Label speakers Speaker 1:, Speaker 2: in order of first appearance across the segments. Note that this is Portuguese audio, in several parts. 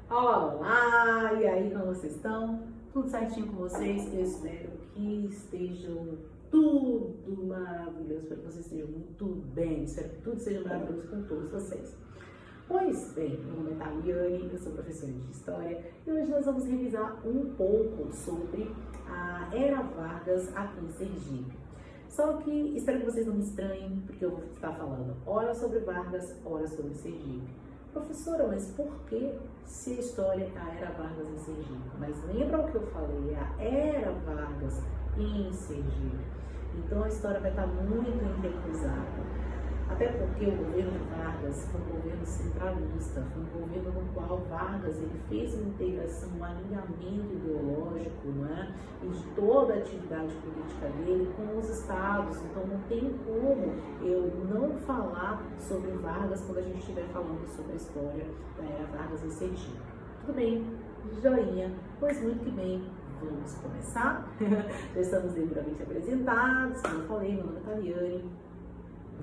Speaker 1: Olá! E aí, como vocês estão? Tudo certinho com vocês? Eu espero que estejam tudo maravilhoso, espero que vocês estejam muito bem, espero que tudo seja maravilhoso com todos vocês. Pois bem, meu nome é Taliane, eu sou professora de História e hoje nós vamos revisar um pouco sobre a Era Vargas aqui em Sergipe. Só que espero que vocês não me estranhem, porque eu vou estar falando ora sobre Vargas, ora sobre Sergipe. Professora, mas por que se a história é a Era Vargas em Sergipe? Mas lembra o que eu falei, é a Era Vargas em Sergipe. Então a história vai estar muito entrecruzada. Até porque o governo de Vargas foi um governo centralista, foi um governo no qual Vargas ele fez uma integração, um alinhamento ideológico, não é? E de toda a atividade política dele com os estados. Então não tem como eu não falar sobre Vargas quando a gente estiver falando sobre a história da Era Vargas em Sergipe. Tudo bem? Joinha? Pois muito que bem. Vamos começar? Já estamos devidamente apresentados, como eu falei, meu nome é Taliane.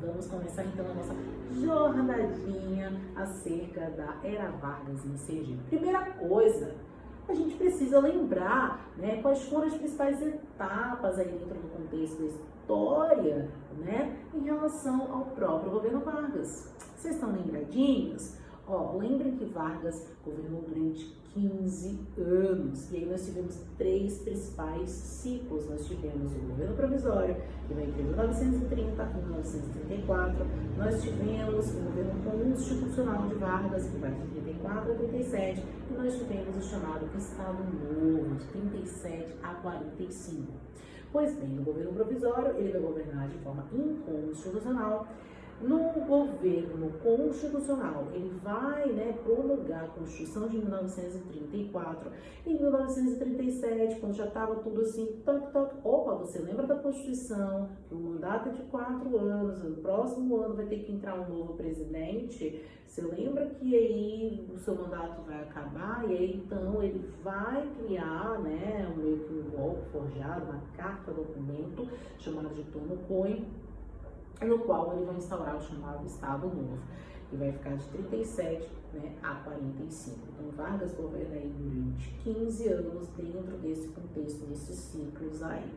Speaker 1: Vamos começar então a nossa jornadinha acerca da Era Vargas em Sergipe. Primeira coisa, a gente precisa lembrar, né, quais foram as principais etapas aí dentro do contexto da história, né, em relação ao próprio governo Vargas. Vocês estão lembradinhos? Ó, lembrem que Vargas governou durante 15 anos, e aí nós tivemos três principais ciclos. Nós tivemos o governo provisório, que vai entre 1930 e 1934, nós tivemos o governo constitucional de Vargas, que vai de 34 a 37, e nós tivemos o chamado Estado Novo, de 37 a 45. Pois bem, no governo provisório, ele vai governar de forma inconstitucional. No governo constitucional, ele vai, né, promulgar a Constituição de 1934. Em 1937, quando já estava tudo assim, opa, você lembra da Constituição, que o mandato é de 4 anos, no próximo ano vai ter que entrar um novo presidente. Você lembra que aí o seu mandato vai acabar e aí então ele vai criar, né, meio que um golpe forjado, uma carta-documento chamada de Tono Cohen, no qual ele vai instaurar o chamado Estado Novo, que vai ficar de 37, né, a 45. Então, Vargas governa aí durante 15 anos dentro desse contexto, desses ciclos aí.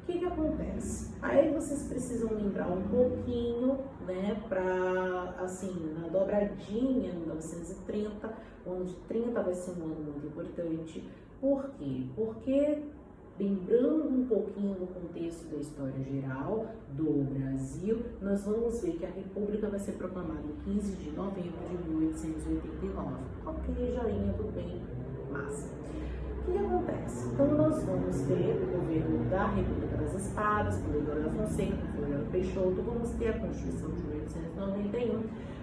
Speaker 1: O que acontece? Aí vocês precisam lembrar um pouquinho, né, para, assim, na dobradinha, em 1930, o ano de 30 vai ser um ano muito importante. Por quê? Porque lembrando um pouquinho do contexto da história geral do Brasil, nós vamos ver que a República vai ser proclamada em 15 de novembro de 1889. Ok, joinha, tudo bem, massa. O que acontece? Então nós vamos ter o governo da República das Espadas, com Deodoro da Fonseca, com Floriano Peixoto, vamos ter a Constituição de 1891.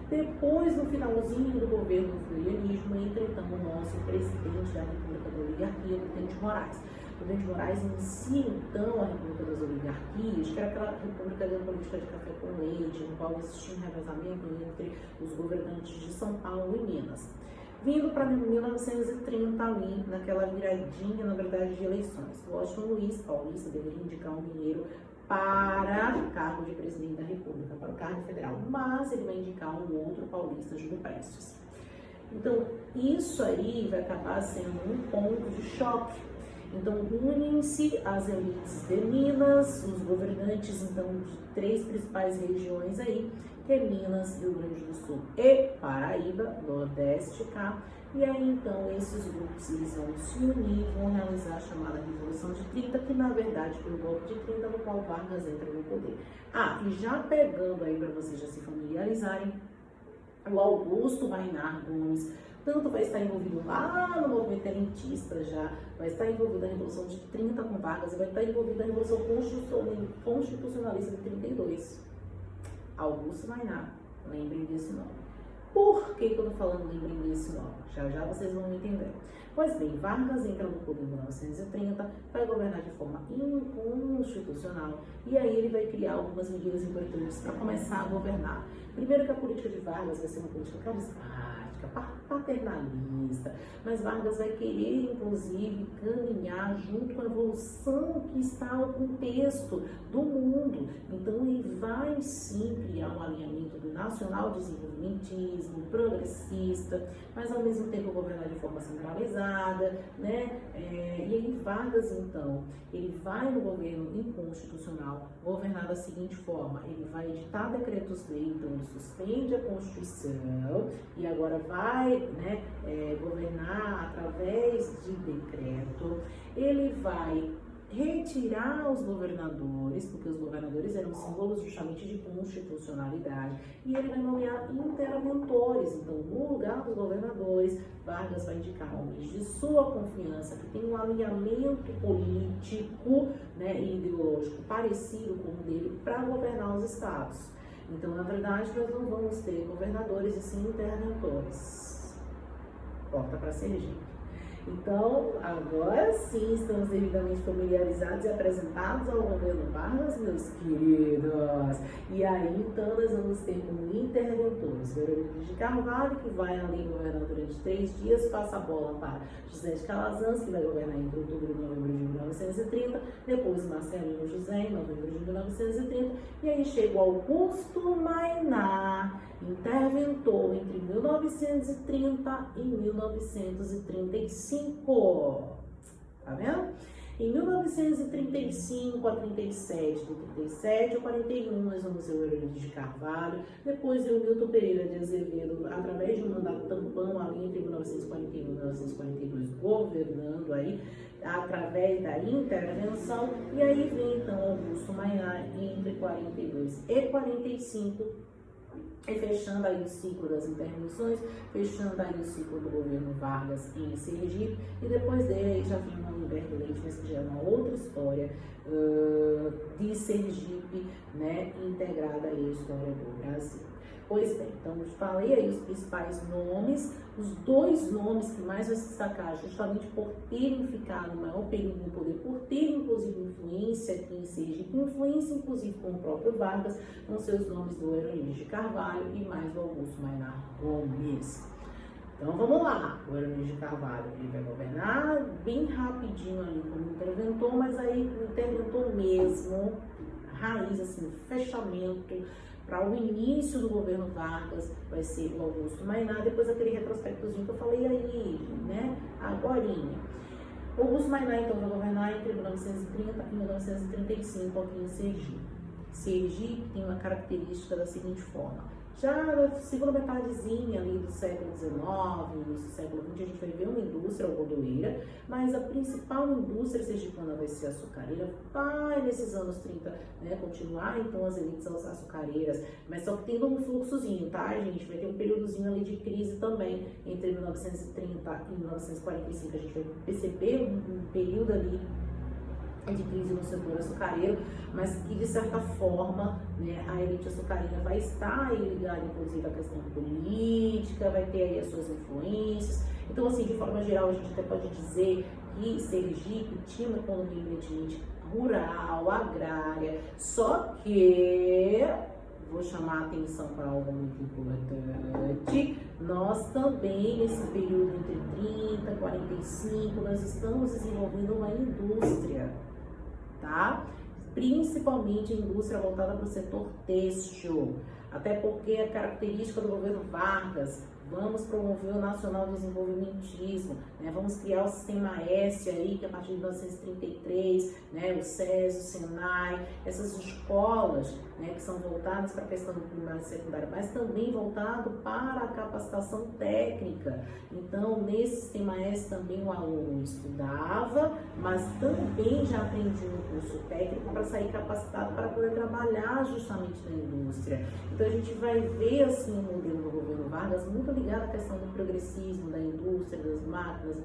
Speaker 1: Depois, no finalzinho do governo do florianismo, entra então o nosso presidente da República da Oligarquia, Prudente Moraes. Prudente Moraes inicia então a República das Oligarquias, que era aquela república da política de café com leite, no qual existia um revezamento entre os governantes de São Paulo e Minas. Vindo para 1930 ali, naquela viradinha, na verdade, de eleições. Washington Luiz, paulista, deveria indicar um mineiro para o cargo de presidente da República, para o cargo federal, mas ele vai indicar um outro paulista, Júlio Prestes. Então, isso aí vai acabar sendo um ponto de choque. Então, unem-se as elites de Minas, os governantes, então, de três principais regiões aí, que é Minas, Rio Grande do Sul e Paraíba, Nordeste cá. E aí, então, esses grupos eles vão se unir, vão realizar a chamada Revolução de 30, que na verdade foi o golpe de 30 no qual Vargas entra no poder. Ah, e já pegando aí para vocês já se familiarizarem, o Augusto Maynard Gomes tanto vai estar envolvido lá no movimento tenentista já, vai estar envolvido na Revolução de 30 com Vargas e vai estar envolvido na Revolução Constitucionalista de 32. Augusto Maynard, lembrem desse nome. Por que eu tô falando lembrem desse nome? Já já vocês vão entender. Pois bem, Vargas entra no poder em 1930, vai governar de forma inconstitucional e aí ele vai criar algumas medidas importantes para começar a governar. Primeiro que a política de Vargas vai ser uma política carismática, paternalista, mas Vargas vai querer, inclusive, caminhar junto com a evolução que está o contexto do mundo. Então, ele vai sim criar um alinhamento do nacional desenvolvimentismo, progressista, mas ao mesmo tempo governar de forma centralizada, né? E aí Vargas, então, ele vai no governo inconstitucional governar da seguinte forma: ele vai editar decretos-lei, então ele suspende a Constituição e agora vai, né, governar através de decreto. Ele vai retirar os governadores, porque os governadores eram símbolos justamente de constitucionalidade, e ele vai nomear interventores. Então, no lugar dos governadores, Vargas vai indicar homens de sua confiança, que tem um alinhamento político, né, e ideológico parecido com o dele, para governar os estados. Então, na verdade, nós não vamos ter governadores e sim interventores. Corta para Sergipe. Então, agora sim estamos devidamente familiarizados e apresentados ao governo Vargas, meus queridos. E aí, então, nós vamos ter como interventores Verônica de Carvalho, que vai ali governar durante 3 dias, passa a bola para José de Calazans, que vai governar entre outubro e novembro de 1930, depois Marcelino José, em novembro de 1930, e aí chega o Augusto Maynard, interventor entre 1930 e 1935, tá vendo? Em 1935 a 37, do 37 ao 41, nós vamos ver o Heródoto de Carvalho, depois o Milton Pereira de Azevedo, através de um mandato tampão ali entre 1941 e 1942, governando aí, através da intervenção, e aí vem então Augusto Maynard entre 42 e 45, e fechando aí o ciclo das intervenções, fechando aí o ciclo do governo Vargas em Sergipe, e depois dele já vem o Humberto Leite, mas que já é uma outra história de Sergipe, né, integrada aí à história do Brasil. Pois bem, então eu falei aí os principais nomes, os 2 nomes que mais vai se destacar justamente por terem ficado o maior período no poder, por terem inclusive influência aqui em Sergipe, influência inclusive com o próprio Vargas, vão ser os nomes do Heródoto de Carvalho e mais do Augusto Maynard Gomes. Então vamos lá, o Heródoto de Carvalho ele vai governar bem rapidinho ali como interventor, mas aí o interventor mesmo, raiz assim, fechamento, para o início do governo Vargas vai ser o Augusto Maynard, depois aquele retrospectozinho que eu falei aí, né, agorinha. O Augusto Maynard então vai governar entre 1930 e 1935 aqui em Sergipe. Sergipe tem uma característica da seguinte forma: já na segunda metadezinha ali do século XIX, início do século XX, a gente vai ver uma indústria algodoeira, mas a principal indústria sergipana vai ser a açucareira, vai nesses anos 30, né, continuar então as elites açucareiras, mas só que tendo um fluxozinho, tá, gente? Vai ter um períodozinho ali de crise também, entre 1930 e 1945, a gente vai perceber um período ali de crise no setor açucareiro, mas que de certa forma, né, a elite açucareira vai estar aí ligada inclusive à questão política, vai ter aí as suas influências. Então, assim, de forma geral, a gente até pode dizer que Sergipe tinha uma economia evidentemente rural, agrária, só que vou chamar a atenção para algo muito importante. Nós também, nesse período entre 30 e 45, nós estamos desenvolvendo uma indústria, tá? Principalmente a indústria voltada para o setor têxtil, até porque a característica do governo Vargas, vamos promover o nacional desenvolvimentismo, né? Vamos criar o sistema S aí, que a partir de 1933, né, o SES, o SENAI, essas escolas, né, que são voltadas para a questão do primário e secundário, mas também voltado para a capacitação técnica. Então, nesse sistema S também o aluno estudava, mas também já aprendia um curso técnico para sair capacitado para poder trabalhar justamente na indústria. Então, a gente vai ver assim o modelo do governo Vargas muito ligado à questão do progressismo, da indústria, das máquinas,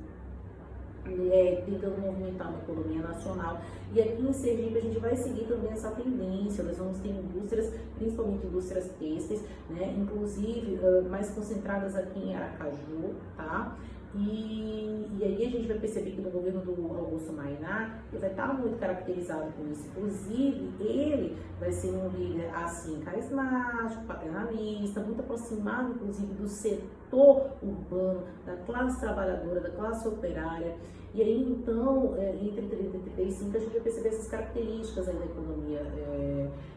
Speaker 1: tentando movimentar uma economia nacional. E aqui em Sergipe a gente vai seguir também essa tendência. Nós vamos ter indústrias, principalmente indústrias têxteis, né, inclusive mais concentradas aqui em Aracaju, tá? E aí a gente vai perceber que no governo do Augusto Maynard, ele vai estar muito caracterizado por isso. Inclusive, ele vai ser um líder, assim, carismático, paternalista, muito aproximado, inclusive, do setor urbano, da classe trabalhadora, da classe operária. E aí, então, entre 30 e 35, a gente vai perceber essas características aí da economia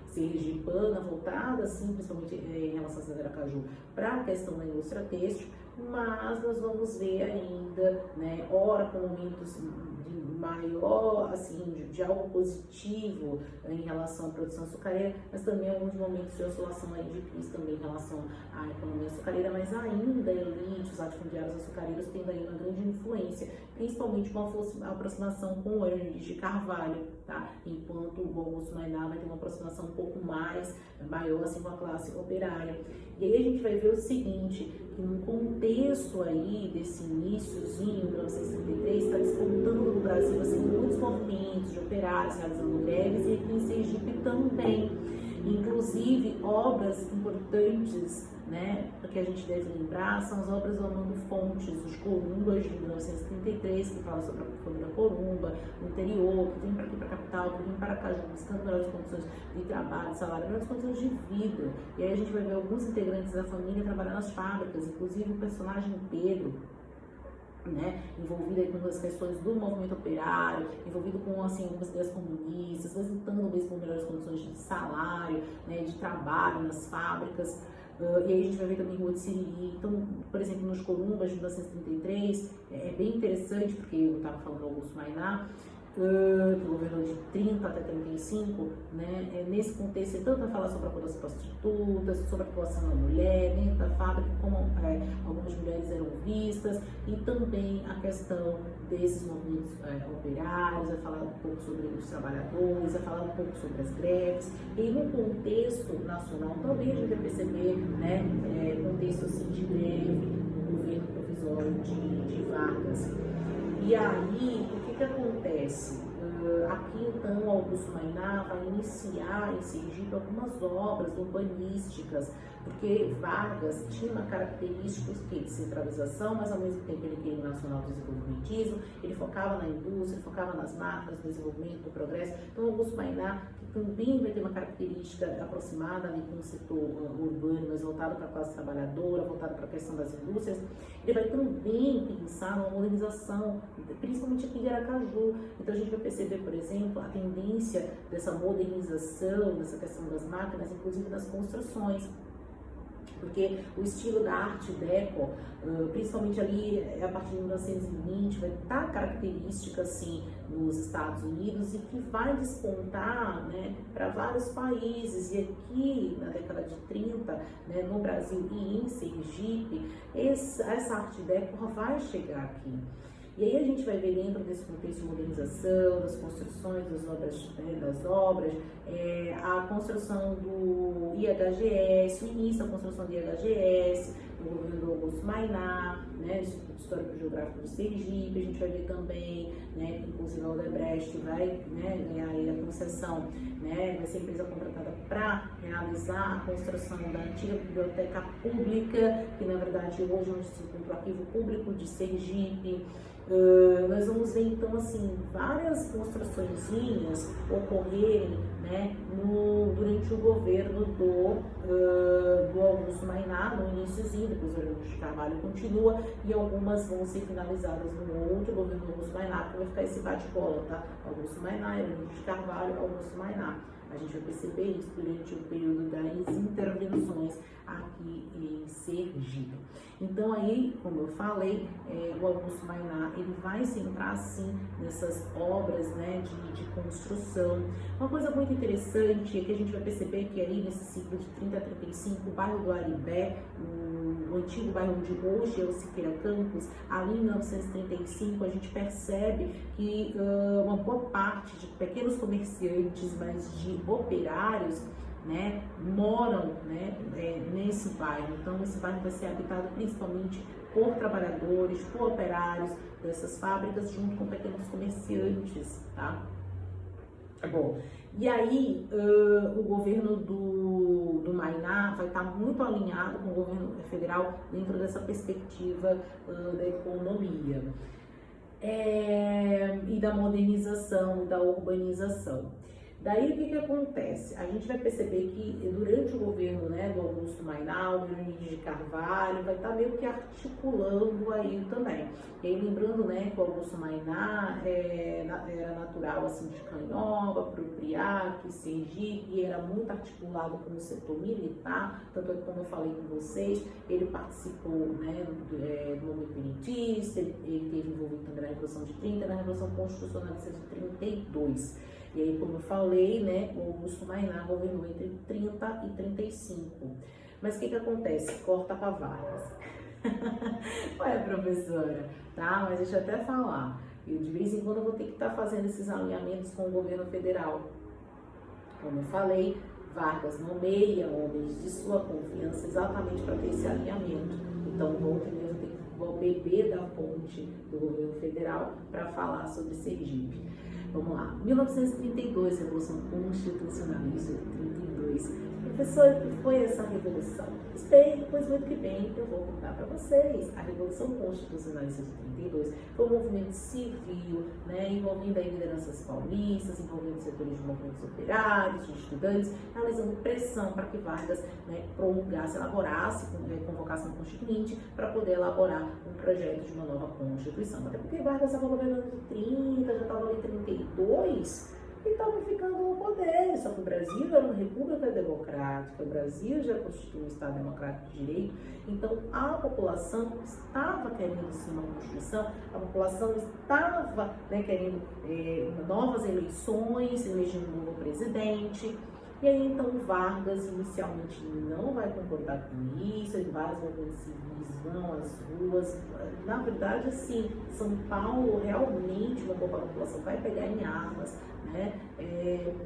Speaker 1: sergipana, voltada, assim, principalmente em relação à cidade de Aracaju, para a questão da indústria têxtil, mas nós vamos ver ainda, né, ora com momentos de maior, assim, de algo positivo em relação à produção açucareira, mas também alguns momentos de oscilação aí de crise também em relação à economia açucareira, mas ainda a elite, os latifundiários açucareiros tendo aí uma grande influência, principalmente com a aproximação com o Eurípides de Carvalho, tá? Enquanto o Augusto Maynard vai ter uma aproximação um pouco mais maior, assim, com a classe operária. E aí a gente vai ver o seguinte, que no contexto aí desse iníciozinho, 1933, está despontando no Brasil, assim, muitos movimentos de operários realizando greves, e aqui em Sergipe também. Inclusive, obras importantes, né, que a gente deve lembrar, são as obras do Armando Fontes, os Corumbas de 1933, que fala sobre a família Corumba, no interior, que vem para aqui para a capital, que vem para Aracaju, buscando melhores condições de trabalho, de salário, melhores condições de vida. E aí a gente vai ver alguns integrantes da família trabalhando nas fábricas, inclusive o personagem Pedro, né, envolvido aí com as questões do movimento operário, envolvido com, assim, algumas ideias comunistas, mas lutando mesmo por melhores condições de salário, né, de trabalho nas fábricas. E aí a gente vai ver também Rua de Siriri. Então, por exemplo, nos Corumbas de 1933, é bem interessante, porque eu estava falando do Augusto Maynard, que governou de 30 até 35, né? Nesse contexto, ele tanto vai falar sobre a das prostitutas, sobre a atuação da mulher dentro da fábrica, como algumas mulheres eram vistas, e também a questão desses movimentos operários, vai falar um pouco sobre os trabalhadores, vai falar um pouco sobre as greves, e no contexto nacional também a gente vai perceber, né, contexto assim, de greve no governo provisório de Vargas. E aí, o que acontece? Aqui, então, Augusto Maynard vai iniciar em Sergipe algumas obras urbanísticas, porque Vargas tinha uma característica de centralização, mas ao mesmo tempo ele queria um nacional desenvolvimentismo, ele focava na indústria, ele focava nas máquinas, no desenvolvimento, no progresso. Então, Augusto Maynard, que também vai ter uma característica aproximada ali com o setor urbano, mas voltado para a classe trabalhadora, voltado para a questão das indústrias, ele vai também pensar numa modernização, principalmente aqui de Aracaju. Então, a gente vai perceber, por exemplo, a tendência dessa modernização, dessa questão das máquinas, inclusive das construções. Porque o estilo da arte deco, principalmente ali a partir de 1920, vai estar característica assim nos Estados Unidos e que vai despontar, né, para vários países. E aqui na década de 30, né, no Brasil e em Sergipe, essa arte deco vai chegar aqui. E aí a gente vai ver dentro desse contexto de modernização, das construções das obras, a construção do IHGS, o início da construção do IHGS, do governo do Augusto Maynard, né, Instituto Histórico Geográfico do Sergipe. A gente vai ver também, né, inclusive a Odebrecht vai, né, ganhar aí a concessão, né, vai ser a empresa contratada para realizar a construção da antiga biblioteca pública, que na verdade hoje é onde se encontra o Arquivo Público de Sergipe. Nós vamos ver então assim várias construçõezinhas ocorrerem, né, durante o governo do Augusto Maynard, no iníciozinho, depois o Eurípides de Carvalho continua, e algumas vão ser finalizadas no outro governo do Augusto Maynard, que vai ficar esse bate-bola, tá? Augusto Maynard, Eurípides de Carvalho, Augusto Maynard. A gente vai perceber isso durante o período das intervenções aqui em Sergipe. Então aí, como eu falei, o Augusto Maynard, ele vai se entrar sim nessas obras, né, de construção. Uma coisa muito interessante é que a gente vai perceber que aí nesse ciclo de 30 a 35, o bairro do Aribé, o antigo bairro onde hoje é o Siqueira Campos, ali em 1935 a gente percebe que uma boa parte de pequenos comerciantes, mas de operários, né, moram, né, nesse bairro. Então esse bairro vai ser habitado principalmente por trabalhadores, por operários dessas fábricas, junto com pequenos comerciantes, tá? Bom, e aí o governo do Maynard vai estar muito alinhado com o governo federal dentro dessa perspectiva da economia e da modernização, da urbanização. Daí o que acontece? A gente vai perceber que durante o governo, né, do Augusto Maynard, o Leonide de Carvalho, vai estar meio que articulando aí também. E aí lembrando, né, que o Augusto Maynard era natural assim, de Canhova, Propriac, Sergipe, e era muito articulado com o setor militar, tanto é que, como eu falei com vocês, ele participou, né, do movimento penitista, ele teve envolvido também na Revolução de 30 e na Revolução Constitucionalista de 32. E aí, como eu falei, né, o Augusto Maynard governou entre 30 e 35. Mas o que acontece? Corta para Vargas. Ué, professora, tá? Mas deixa eu até falar. Eu, de vez em quando, eu vou ter que estar fazendo esses alinhamentos com o governo federal. Como eu falei, Vargas nomeia homens de sua confiança exatamente para ter esse alinhamento. Então, vou beber da fonte do governo federal para falar sobre Sergipe. Vamos lá, 1932, Revolução Constitucionalista de 32. Professor, o que foi essa revolução? Espere, pois muito que bem, eu vou contar para vocês. A Revolução Constitucionalista de 32 foi um movimento civil, né, envolvendo aí lideranças paulistas, envolvendo setores de movimentos operários, de estudantes, realizando pressão para que Vargas, né, promulgasse, elaborasse, convocasse um constituinte para poder elaborar um projeto de uma nova Constituição. Até porque Vargas estava governando de 30, já estava em 32, e estava ficando no poder. Só que o Brasil era uma república democrática, o Brasil já constitui um Estado democrático de direito, então a população estava querendo sim uma Constituição, a população estava, né, querendo novas eleições, elegendo um novo presidente. E aí, então, Vargas inicialmente não vai concordar com isso, vários movimentos civis vão às ruas. Na verdade, assim, São Paulo realmente, a população vai pegar em armas, né,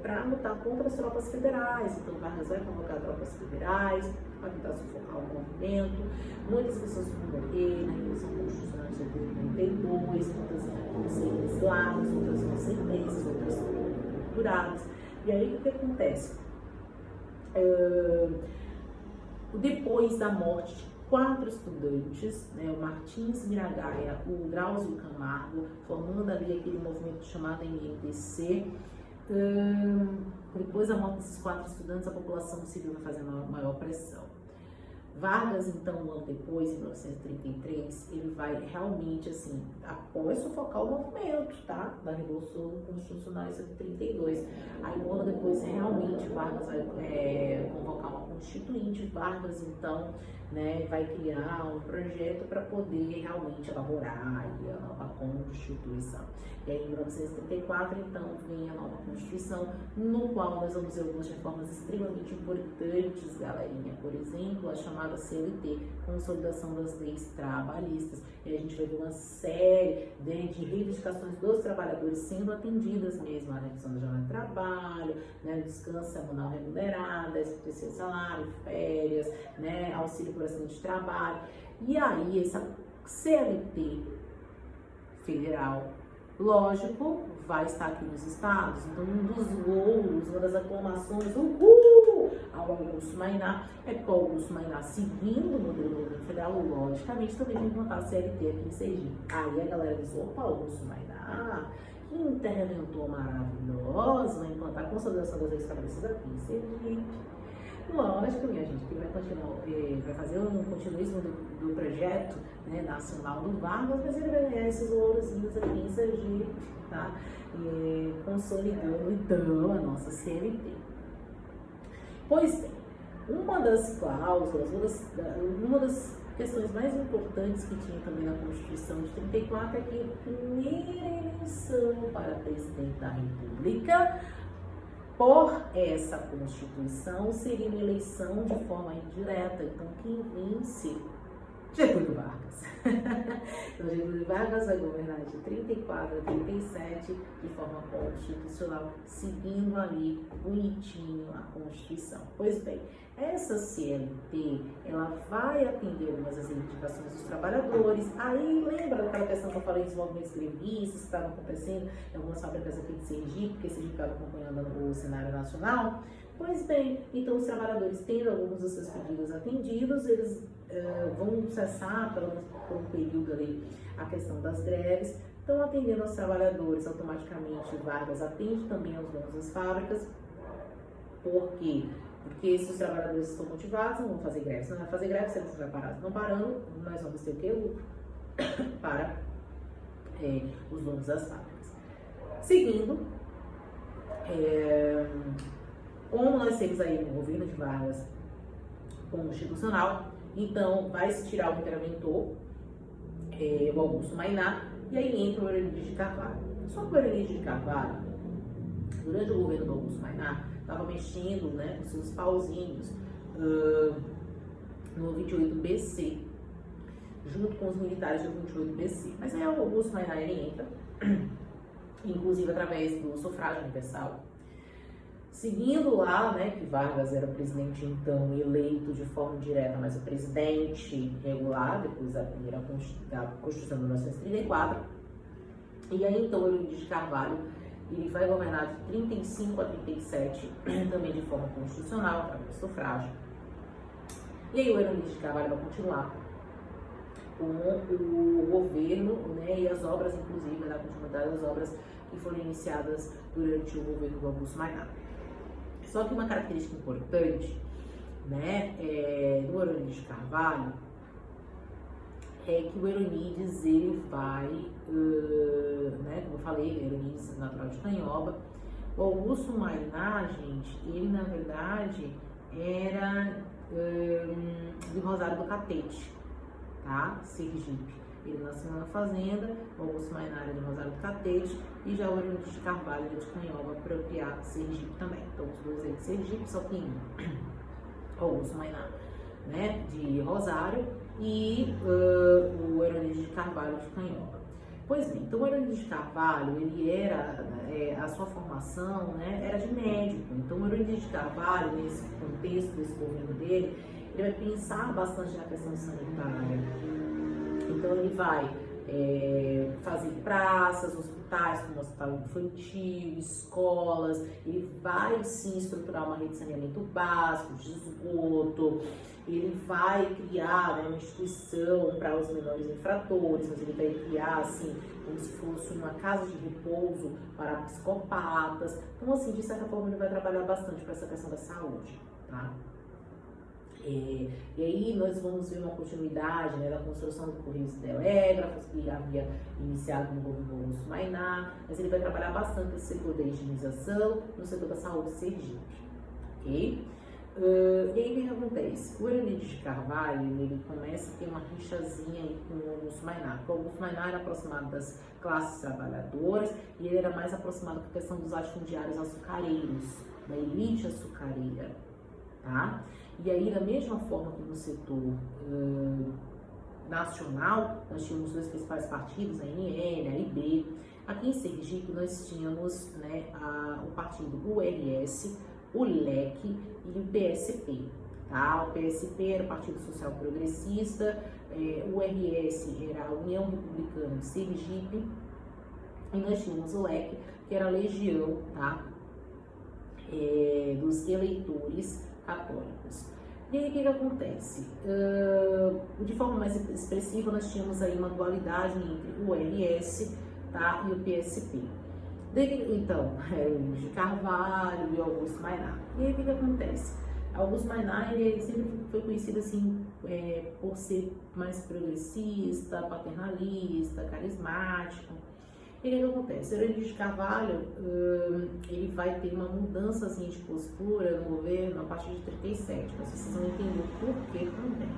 Speaker 1: para lutar contra as tropas federais. Então, Vargas vai convocar tropas federais para tentar sufocar o movimento. Muitas pessoas vão morrer na Revolução Constitucional de 82, muitas vão ser exiladas, outras vão ser presas, outras vão torturadas. E aí, o que acontece? Depois da morte de 4 estudantes, né, o Martins Miragaia, o Drauzio Camargo, formando ali aquele movimento chamado MMDC, depois da morte desses 4 estudantes, a população civil vai fazer maior pressão. Vargas, então, um ano depois, em 1933, ele vai realmente, assim, após sufocar o movimento, tá? Da Revolução Constitucionalista de 32. Aí, um ano depois, realmente, Vargas vai convocar uma constituinte. Vargas, então, né, vai criar um projeto para poder realmente elaborar a nova Constituição. E aí, em 1934, então, vem a nova Constituição, no qual nós vamos ver algumas reformas extremamente importantes, galerinha. Por exemplo, a chamada CLT, Consolidação das Leis Trabalhistas. E a gente vai ver uma série de reivindicações dos trabalhadores sendo atendidas mesmo, a redução da jornada de trabalho, né, descanso semanal remunerado, terceiro salário, férias, né, auxílio por acidente de trabalho. E aí, essa CLT federal, lógico, vai estar aqui nos estados. Então, um dos louros, uma das aclamações ao Augusto Maynard é que o Augusto Maynard, seguindo o modelo do governo federal, logicamente também vai implantar a CLT aqui em Sergipe. Aí a galera diz: opa, Augusto Maynard, que interventor maravilhoso, vai implantar a consolidação das leis estabelecidas aqui em Sergipe. Lógico, minha gente, que ele vai continuar, vai fazer um continuismo do projeto, né, nacional do Vargas, mas ele vai ganhar esses lourozinhos aqui em Sergipe, tá? Consolidando então a nossa CLT. Pois bem, uma das cláusulas, uma das questões mais importantes que tinha também na Constituição de 34 é que a primeira eleição para presidente da República por essa Constituição seria uma eleição de forma indireta. Então, quem vence Getúlio Vargas. Então, Getúlio Vargas vai governar de 34 a 37 de forma constitucional, seguindo ali bonitinho a Constituição. Pois bem, essa CLT, ela vai atender algumas das reivindicações dos trabalhadores. Aí, lembra daquela questão que eu falei dos movimentos grevistas que estavam acontecendo em algumas fábricas aqui de Sergipe, porque Sergipe estava acompanhando o cenário nacional? Pois bem, então os trabalhadores, tendo alguns dos seus pedidos atendidos, eles vão cessar, pelo menos por um período ali, a questão das greves. Então, atendendo aos trabalhadores, automaticamente Vargas atende também aos donos das fábricas. Por quê? Porque se os trabalhadores estão motivados, não vão fazer greve. Se não vai fazer greve, se eles não parar, não parando, nós vamos ter o quê? Lucro para os donos das fábricas. Seguindo, como nós temos aí um governo de Vargas constitucional, então vai se tirar o interventor, o Augusto Mainá, e aí entra o Eurenides de Carvalho. Só que o Eurenides de Carvalho, durante o governo do Augusto Mainá, estava mexendo, né, com seus pauzinhos no 28BC, junto com os militares do 28BC. Mas aí o Augusto Mainá, ele entra, inclusive através do sufrágio universal, seguindo lá, né, que Vargas era o presidente então eleito de forma direta, mas o presidente regular, depois da primeira da Constituição de 1934. E aí então o Eurenides de Carvalho, ele vai governar de 35 a 37, também de forma constitucional, através do sufrágio. E aí o Eurenides de Carvalho vai continuar com o governo, né, e as obras, inclusive, da continuidade das obras que foram iniciadas durante o governo do Augusto Mainá. Só que uma característica importante, né, do Eurenides de Carvalho é que o Eurenides, ele vai, né, como eu falei, Eurenides natural de Canhoba. O Augusto Mainá, gente, ele na verdade era de Rosário do Catete, tá? Sergipe. Ele nasceu na fazenda, o Augusto Mainá era de Rosário do Catete, e já o Eurenides de Carvalho era de Canhoba, apropriado Sergipe também. Então os dois aí de Sergipe, só que o Augusto Mainá, né, de Rosário, e o Eurenides de Carvalho de Canhoba. Pois bem, então o Eurenides de Carvalho, ele era, a sua formação, né, era de médico. Então o Eurenides de Carvalho, nesse contexto desse governo dele, ele vai pensar bastante na questão sanitária. Então ele vai fazer praças, hospitais, como hospital infantil, escolas, ele vai sim estruturar uma rede de saneamento básico, de esgoto, ele vai criar, né, uma instituição para os menores infratores, mas ele vai criar assim, como se fosse uma casa de repouso para psicopatas. Então assim, de certa forma ele vai trabalhar bastante para essa questão da saúde, tá? E aí nós vamos ver uma continuidade, né, da construção do Correios e Telégrafos, que havia iniciado no governo Augusto Mainá, mas ele vai trabalhar bastante nesse setor da higienização, no setor da saúde de Sergipe, ok? E aí o que acontece? O Eurenides de Carvalho, ele começa a ter uma rixazinha aí com o Augusto Mainá, porque o Augusto Mainá era aproximado das classes trabalhadoras e ele era mais aproximado com a questão dos latifundiários açucareiros, da elite açucareira, tá? E aí, da mesma forma que no setor nacional, nós tínhamos dois principais partidos, a NL, a IB. Aqui em Sergipe, nós tínhamos, né, o partido URS, o LEC e o PSP. Tá? O PSP era o Partido Social Progressista, o URS era a União Republicana de Sergipe, e nós tínhamos o LEC, que era a Legião, tá? Dos eleitores católicos. E aí o que acontece? De forma mais expressiva, nós tínhamos aí uma dualidade entre o URS, tá, e o PSP. Então, o de Carvalho e o Augusto Mainá. E aí o que acontece? Augusto Mainá, ele sempre foi conhecido assim, por ser mais progressista, paternalista, carismático. E o que acontece? O Eurenides de Carvalho, ele vai ter uma mudança assim, de postura no governo a partir de 37, mas vocês vão entender o porquê também.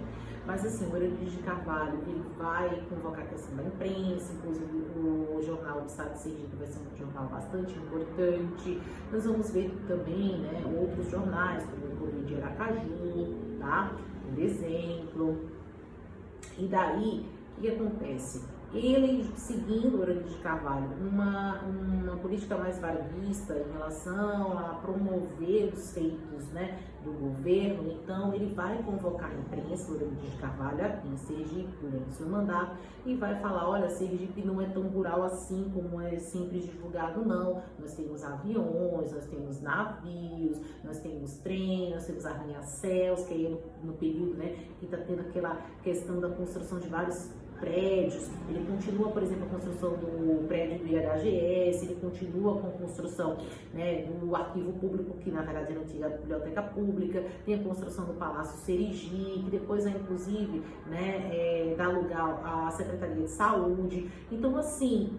Speaker 1: Mas assim, o Eurenides de Carvalho, ele vai convocar a questão da imprensa, inclusive o jornal do Estado de Sergipe vai ser um jornal bastante importante. Nós vamos ver também, né, outros jornais, como o Correio de Aracaju, tá? Por exemplo. E daí, o que acontece? Ele, seguindo Olavo de Carvalho, uma política mais varguista em relação a promover os feitos, né, do governo, então ele vai convocar a imprensa, Olavo de Carvalho, aqui em Sergipe, durante o seu mandato, e vai falar, olha, Sergipe não é tão rural assim como é sempre divulgado, não. Nós temos aviões, nós temos navios, nós temos trem, nós temos arranha-céus, que é no período, né, que está tendo aquela questão da construção de vários prédios. Ele continua, por exemplo, a construção do prédio do IHGS, ele continua com a construção, né, do arquivo público, que na verdade é a antiga biblioteca pública, tem a construção do Palácio Serigi, que depois vai inclusive, né, dar lugar à Secretaria de Saúde. Então, assim,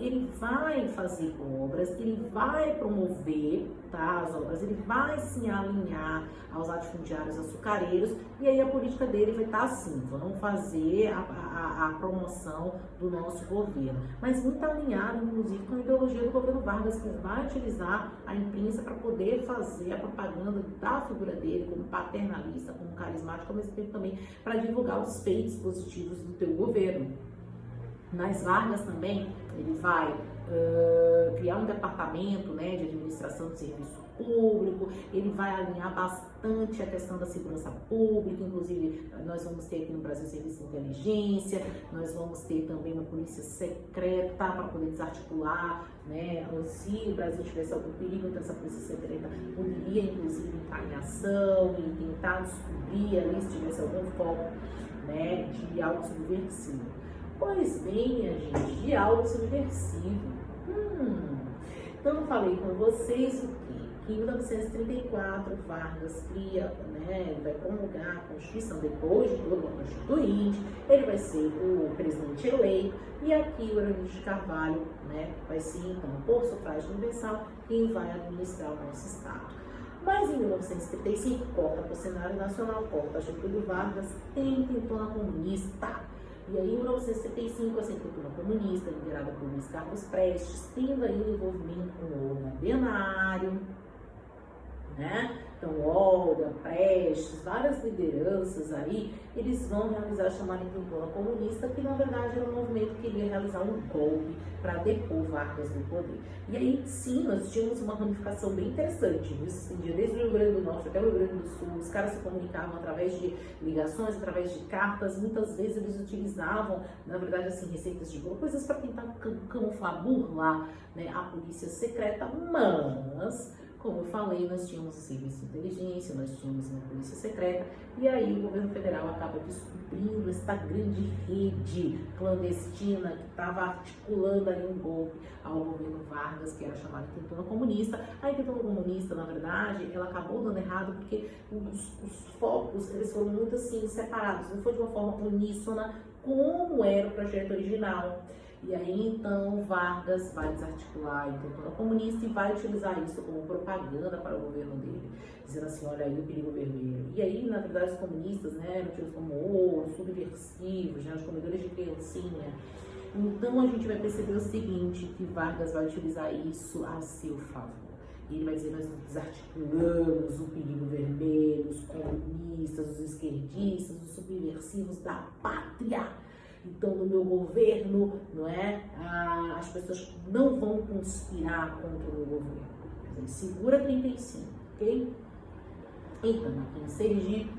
Speaker 1: ele vai fazer obras, ele vai promover, tá, as obras, ele vai se alinhar aos latifundiários açucareiros, e aí a política dele vai estar assim, vamos fazer a promoção do nosso governo, mas muito alinhado, inclusive, com a ideologia do governo Vargas, que vai utilizar a imprensa para poder fazer a propaganda da figura dele como paternalista, como carismático, ao mesmo tempo também para divulgar os feitos positivos do teu governo. Nas Vargas também, ele vai criar um departamento, né, de administração de serviço público, ele vai alinhar bastante a questão da segurança pública, inclusive nós vamos ter aqui no Brasil serviço de inteligência, nós vamos ter também uma polícia secreta para poder desarticular, né, se o Brasil tivesse algum perigo, então essa polícia secreta poderia inclusive entrar em ação e tentar descobrir ali se tivesse algum foco, né, de algo subversivo. Pois bem, minha gente, de algo subversivo. Então, eu falei com vocês o quê? Que em 1934, Vargas cria, né, vai promulgar a Constituição, depois de todo o Constituinte, ele vai ser o presidente eleito, e aqui o Olavo de Carvalho, né, vai ser, então, por sufrágio universal, quem vai administrar o nosso Estado. Mas em 1935, corta para o cenário nacional, corta Getúlio Vargas, tem intentona comunista. E aí, em 1975, essa intentona comunista, liderada por Luiz Carlos Prestes, tendo aí envolvimento com o Olga Benário, né? Então, Olga, Prestes, várias lideranças aí, eles vão realizar a chamada intentona comunista, que na verdade era um movimento que queria realizar um golpe para depor Vargas do poder. E aí, sim, nós tínhamos uma ramificação bem interessante, isso se estendia desde o Rio Grande do Norte até o Rio Grande do Sul, os caras se comunicavam através de ligações, através de cartas, muitas vezes eles utilizavam, na verdade, assim, receitas de bolo, coisas para tentar camuflar, burlar, né, a polícia secreta, mas... Como eu falei, nós tínhamos o serviço de inteligência, nós tínhamos uma polícia secreta, e aí o governo federal acaba descobrindo esta grande rede clandestina que estava articulando ali um golpe ao governo Vargas, que era chamada intentona comunista. A intentona comunista, na verdade, ela acabou dando errado porque os focos, eles foram muito assim, separados, não foi de uma forma uníssona como era o projeto original. E aí, então, Vargas vai desarticular a intentona comunista e vai utilizar isso como propaganda para o governo dele, dizendo assim, olha aí o perigo vermelho. E aí, na verdade, os comunistas, né, eram tidos como subversivos, né, os comedores de criancinha. Então, a gente vai perceber o seguinte, que Vargas vai utilizar isso a seu favor. Ele vai dizer, nós desarticulamos o perigo vermelho, os comunistas, os esquerdistas, os subversivos da pátria. Então, no meu governo, não é? As pessoas não vão conspirar contra o meu governo. Ele segura 35, ok? Então, aqui em Sergipe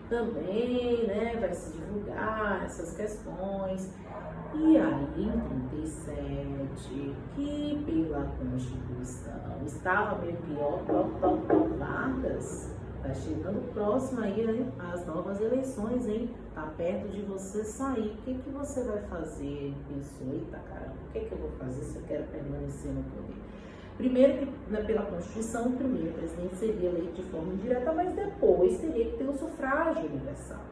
Speaker 1: também, né, vai se divulgar essas questões. E aí, em 37, que pela Constituição estava meio pior, Vargas. Tá chegando próximo aí, né, as novas eleições, hein? Tá perto de você sair. O que você vai fazer? Pensou, eita caramba, o que eu vou fazer se eu quero permanecer no poder? Primeiro que, né, pela Constituição, o primeiro presidente seria eleito de forma indireta, mas depois teria que ter o sufrágio universal.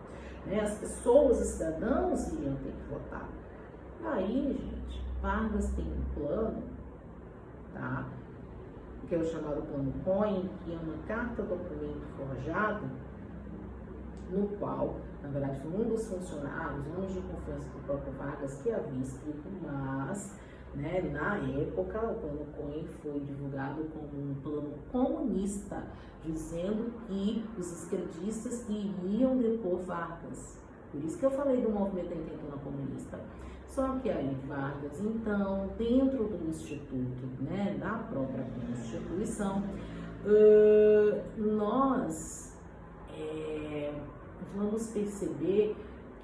Speaker 1: Né? As pessoas, os cidadãos iriam ter que votar. Aí, gente, Vargas tem um plano, tá? Que é o chamado Plano Cohen, que é uma carta-documento forjado, no qual, na verdade, foi um dos funcionários, homens de confiança do próprio Vargas, que havia escrito, mas, né, na época, o Plano Cohen foi divulgado como um plano comunista, dizendo que os esquerdistas iriam depor Vargas. Por isso que eu falei do movimento da intentona comunista. Só que aí Vargas, então, dentro do Instituto, né, da própria Constituição, nós vamos perceber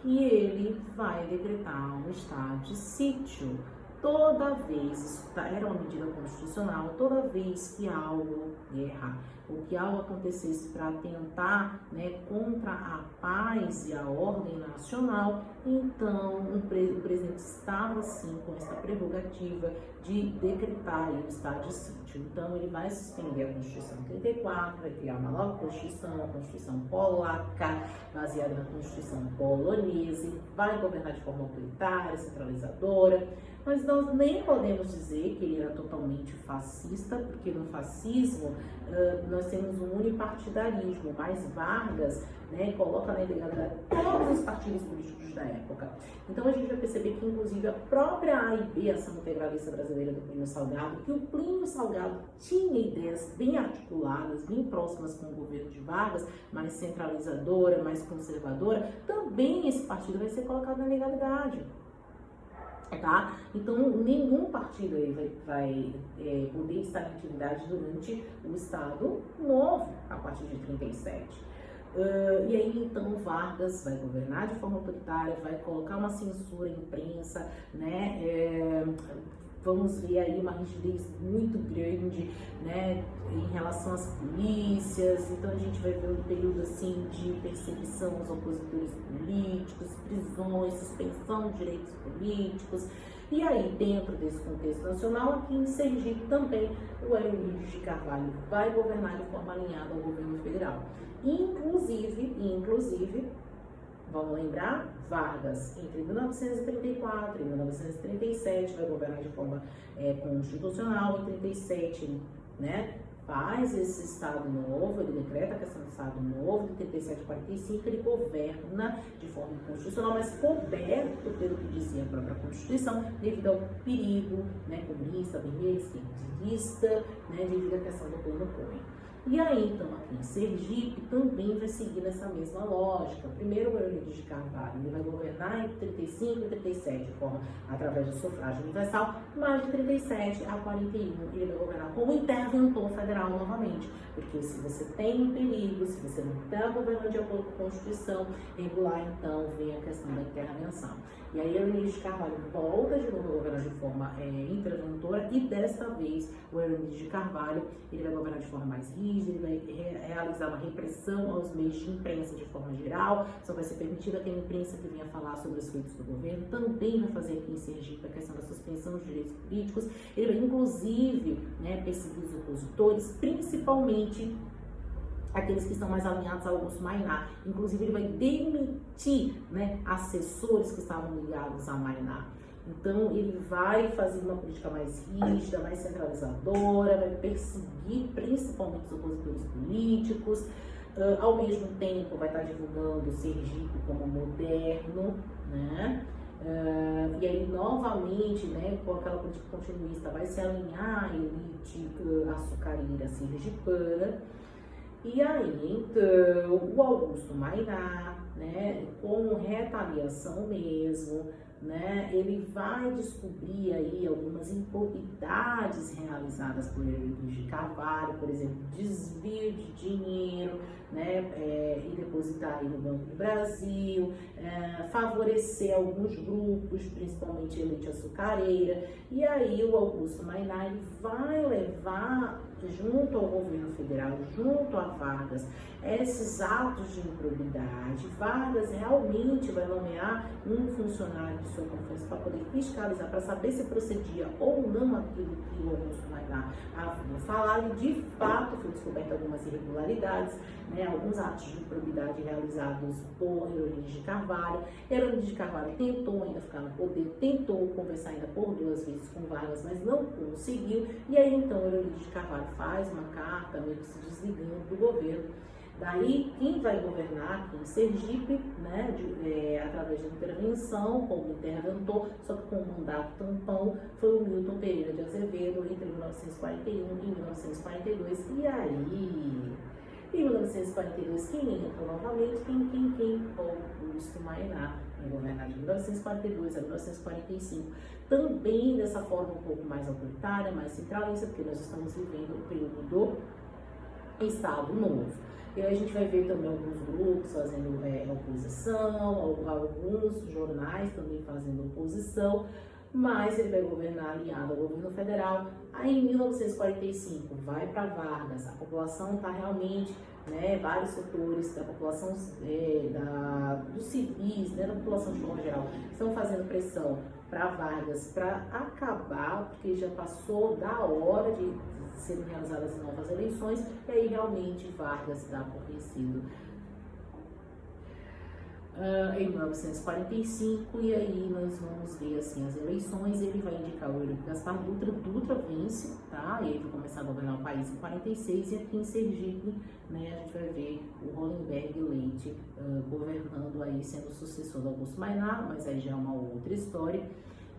Speaker 1: que ele vai decretar um estado de sítio toda vez, isso era uma medida constitucional, toda vez que algo, guerra, ou que algo acontecesse para atentar, né, contra a paz e a ordem nacional, então o presidente estava sim com essa prerrogativa de decretar o estado de sítio. Então ele vai suspender a Constituição 34, vai criar uma nova Constituição, a Constituição polaca, baseada na Constituição polonesa, vai governar de forma autoritária, centralizadora. Mas nós nem podemos dizer que ele era totalmente fascista, porque no fascismo nós temos um unipartidarismo, mas Vargas, né, coloca na ilegalidade todos os partidos políticos da época. Então a gente vai perceber que inclusive a própria AIB, Ação Integralista Brasileira do Plínio Salgado, que o Plínio Salgado tinha ideias bem articuladas, bem próximas com o governo de Vargas, mais centralizadora, mais conservadora, também esse partido vai ser colocado na legalidade. Tá? Então, nenhum partido aí vai poder estar em atividade durante o Estado Novo, a partir de 37. E aí, então, Vargas vai governar de forma autoritária, vai colocar uma censura à imprensa, né? Vamos ver aí uma rigidez muito grande, né, em relação às polícias. Então a gente vai ver um período assim de perseguição aos opositores políticos, prisões, suspensão de direitos políticos. E aí, dentro desse contexto nacional, aqui em Sergipe também, o Hélio Emílio de Carvalho vai governar de forma alinhada ao governo federal. Inclusive, vamos lembrar, Vargas, entre 1934 e 1937, vai governar de forma constitucional. Em 37, né, faz esse Estado Novo, ele decreta a questão do Estado Novo. De 37 a 45, ele governa de forma constitucional, mas coberto pelo que dizia a própria Constituição, devido ao perigo, né, comunista, vermelho, esquerdista, né, devido à questão do plano Cohen. E aí, então, aqui em Sergipe também vai seguir nessa mesma lógica. Primeiro, o Hélio Emílio de Carvalho, ele vai governar entre 35 e 37, de forma, através do sufrágio universal, mas de 37 a 41, ele vai governar como interventor federal novamente. Porque se você tem um perigo, se você não está governando de acordo com a Constituição regular, então vem a questão da intervenção. E aí, o Hélio Emílio de Carvalho volta de novo a governar de forma interventora, e desta vez, o Hélio Emílio de Carvalho, ele vai governar de forma mais rígida, ele vai realizar uma repressão aos meios de imprensa de forma geral, só vai ser permitida aquela imprensa que venha falar sobre os feitos do governo. Também vai fazer aqui em Sergipe a questão da suspensão dos direitos políticos. Ele vai, inclusive, né, perseguir os opositores, principalmente aqueles que estão mais alinhados ao Augusto Maynard. Inclusive, ele vai demitir, né, assessores que estavam ligados a Maynard. Então, ele vai fazer uma política mais rígida, mais centralizadora, vai perseguir principalmente os opositores políticos. Ao mesmo tempo, vai estar divulgando o Sergipe como moderno, né? E aí, novamente, né, com aquela política continuista, vai se alinhar a elite açucareira sergipana. E aí, então, o Augusto Maynard, né, com retaliação mesmo, né, ele vai descobrir aí algumas improbidades realizadas por Hélio de Carvalho, por exemplo, desvio de dinheiro, né, e depositar aí no Banco do Brasil, favorecer alguns grupos, principalmente a elite açucareira. E aí o Augusto Maynard vai levar junto ao governo federal, junto a Vargas, esses atos de improbidade. Vargas realmente vai nomear um funcionário de sua confiança para poder fiscalizar, para saber se procedia ou não aquilo que o Augusto Maynard havia falado. De fato, foi descoberta algumas irregularidades, né, alguns atos de improbidade realizados por Hélio de Carvalho. Hélio de Carvalho tentou ainda ficar no poder, tentou conversar ainda por 2 vezes com Vargas, mas não conseguiu. E aí, então, Hélio de Carvalho faz uma carta meio que se desligando do governo. Daí, quem vai governar aqui em Sergipe, né, através de intervenção, como interventor, só que com um mandato tampão, foi o Milton Pereira de Azevedo, entre 1941 e 1942. E aí, Em 1942, quem entra novamente? Augusto Maynard, vai governar de 1942 a 1945, também dessa forma um pouco mais autoritária, mais centralista, porque nós estamos vivendo o período do Estado Novo. E aí a gente vai ver também alguns grupos fazendo oposição, alguns jornais também fazendo oposição, mas ele vai governar alinhado ao governo federal. Aí em 1945 vai para Vargas, a população está realmente, vários setores da população, dos civis, da população de forma geral, estão fazendo pressão para Vargas para acabar, porque já passou da hora de serem realizadas novas eleições, e aí realmente Vargas dá por vencido. Em 1945, e aí nós vamos ver assim as eleições. Ele vai indicar o Eurico Gaspar Dutra. Dutra vence, tá? E ele vai começar a governar o país em 46, e aqui em Sergipe, a gente vai ver o Hollenberg Leite governando aí, sendo o sucessor do Augusto Maynard, mas aí já é uma outra história.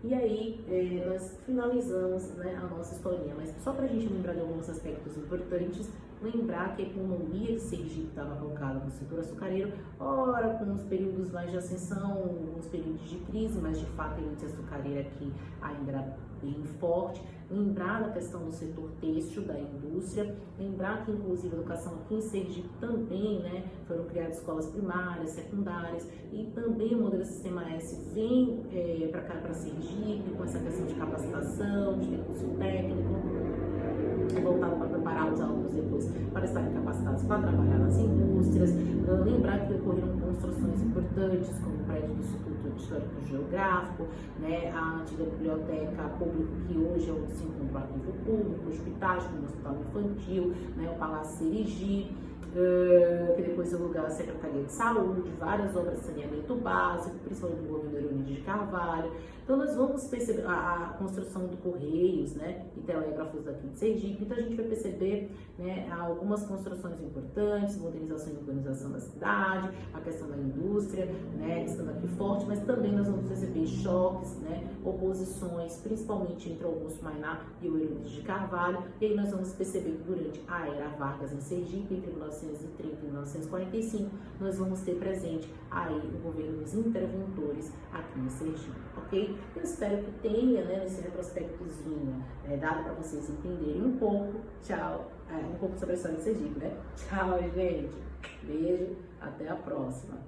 Speaker 1: E aí nós finalizamos a nossa historinha, mas só para a gente lembrar de alguns aspectos importantes, lembrar que a economia de Sergipe estava colocada no setor açucareiro, ora com uns períodos mais de ascensão, uns períodos de crise, mas de fato a elite açucareira aqui ainda era bem forte. Lembrar da questão do setor têxtil, da indústria, lembrar que inclusive a educação aqui em Sergipe também, foram criadas escolas primárias, secundárias, e também o modelo Sistema S vem para cá, para Sergipe, com essa questão de capacitação, de curso técnico, voltado para preparar os alunos depois para estarem capacitados para trabalhar nas indústrias. Lembrar que ocorreram construções importantes, como o prédio do Instituto Histórico Geográfico, a antiga biblioteca pública, que hoje é onde se encontra o arquivo público, hospitais, como o Hospital Infantil, o Palácio Serigi, que depois deu lugar à Secretaria de Saúde, várias obras de saneamento básico, principalmente do governo Eurico de Carvalho. Então nós vamos perceber a construção de correios, e telégrafos daqui de Sergipe. Então a gente vai perceber algumas construções importantes, modernização e urbanização da cidade, a questão da indústria, estando aqui forte, mas também nós vamos perceber choques, oposições, principalmente entre Augusto Maynard e o Eurico de Carvalho. E aí nós vamos perceber que durante a era Vargas em Sergipe, entre 1930 e 1945, nós vamos ter presente aí o governo dos interventores aqui em Sergipe, ok? Eu espero que tenha, nesse retrospectozinho, dado para vocês entenderem um pouco. Tchau. Um pouco sobre a história de Sergipe, Tchau, gente. Beijo. Até a próxima.